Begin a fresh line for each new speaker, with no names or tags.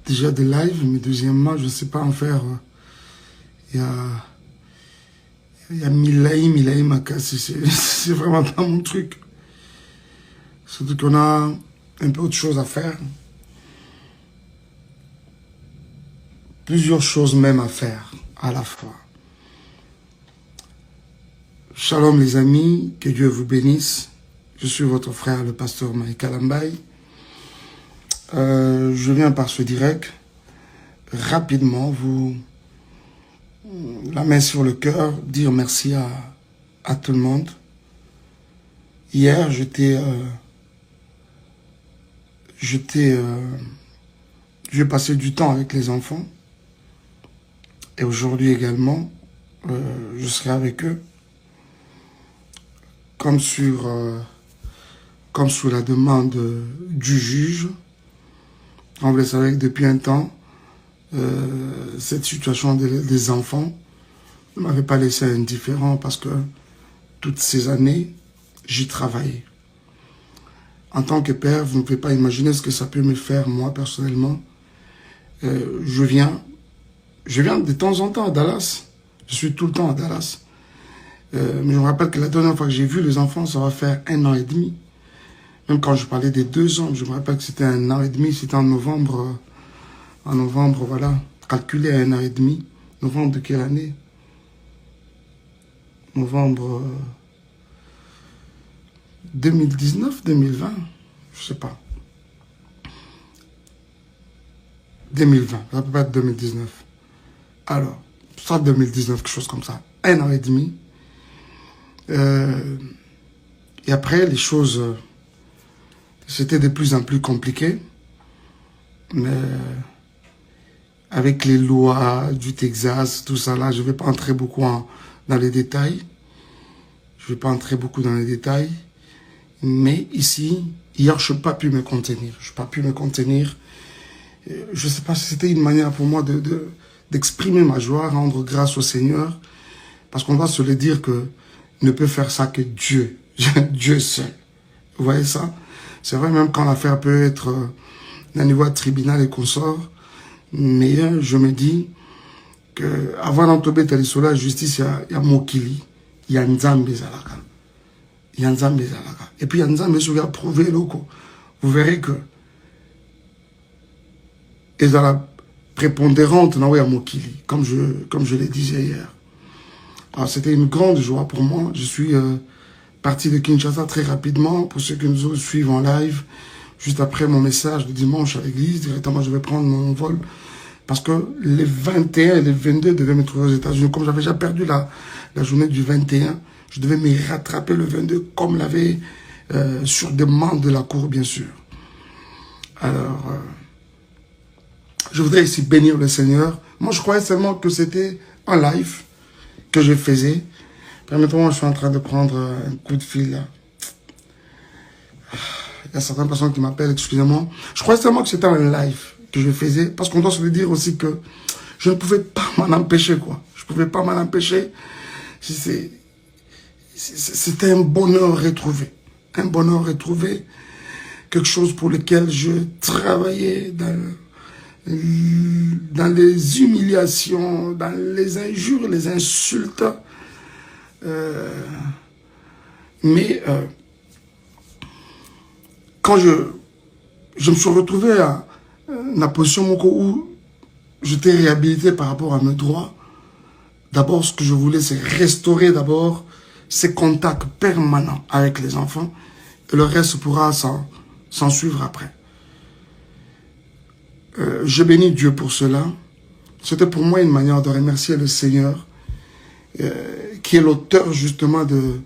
déjà des lives, mais deuxièmement, je ne sais pas en faire. Il y a Milaïm à casser. C'est vraiment pas mon truc. Surtout qu'on a un peu autre chose à faire. Plusieurs choses même à faire à la fois. Shalom les amis, que Dieu vous bénisse. Je suis votre frère, le pasteur Michael Ambaye. Je viens par ce direct, rapidement, la main sur le cœur, dire merci à tout le monde. Hier, j'ai passé du temps avec les enfants. Et aujourd'hui également, je serai avec eux. Comme sous la demande du juge. On vous le savez que depuis un temps, cette situation des enfants ne m'avait pas laissé indifférent parce que toutes ces années, j'y travaillais. En tant que père, vous ne pouvez pas imaginer ce que ça peut me faire, moi, personnellement. Je viens de temps en temps à Dallas. Je suis tout le temps à Dallas. Mais je me rappelle que la dernière fois que j'ai vu les enfants, ça va faire 1 an et demi. Même quand je parlais des 2 ans, je me rappelle que c'était 1 an et demi, c'était en novembre. En novembre, voilà. Calculé à 1 an et demi. Novembre de quelle année? Novembre 2019, 2020, je sais pas. 2020, ça peut pas être 2019. Alors, soit 2019, quelque chose comme ça. 1 an et demi. Et après, les choses, c'était de plus en plus compliqué. Mais avec les lois du Texas, tout ça là, je ne vais pas entrer beaucoup dans les détails. Je ne vais pas entrer beaucoup dans les détails. Mais ici, hier, je n'ai pas pu me contenir. Je n'ai pas pu me contenir. Je ne sais pas si c'était une manière pour moi d'exprimer ma joie, rendre grâce au Seigneur. Parce qu'on doit se le dire que ne peut faire ça que Dieu. Dieu seul. Vous voyez ça? C'est vrai, même quand l'affaire peut être d'un niveau de tribunal et consort. Mais je me dis que avant d'entrer dans la justice, il y a Mokili. Il y a Nzambe Zalaka. Il y a Nzambe Zalaka. Et puis il y a Nzambe qui a prouvé loco. Vous verrez que ils ont la prépondérante dans Mokili, comme je le disais hier. Alors c'était une grande joie pour moi. Je suis parti de Kinshasa très rapidement. Pour ceux qui nous suivent en live, juste après mon message de dimanche à l'église, directement je vais prendre mon vol. Parce que les 21 et les 22 devaient me trouver aux États-Unis. Comme j'avais déjà perdu la journée du 21, je devais me rattraper le 22, comme l'avait sur demande de la cour, bien sûr. Alors, je voudrais ici bénir le Seigneur. Moi, je croyais seulement que c'était en live que je faisais. Permettez-moi, je suis en train de prendre un coup de fil là. Il y a certaines personnes qui m'appellent, excusez-moi. Je croyais seulement que c'était un live que je faisais, parce qu'on doit se le dire aussi que je ne pouvais pas m'en empêcher, quoi. Je ne pouvais pas m'en empêcher. C'était un bonheur retrouvé. Un bonheur retrouvé. Quelque chose pour lequel je travaillais dans les humiliations, dans les injures, les insultes. Mais quand je me suis retrouvé à la position où j'étais réhabilité par rapport à mes droits, d'abord ce que je voulais c'est restaurer d'abord ces contacts permanents avec les enfants et le reste pourra s'en suivre après. Je bénis Dieu pour cela. C'était pour moi une manière de remercier le Seigneur qui est l'auteur justement de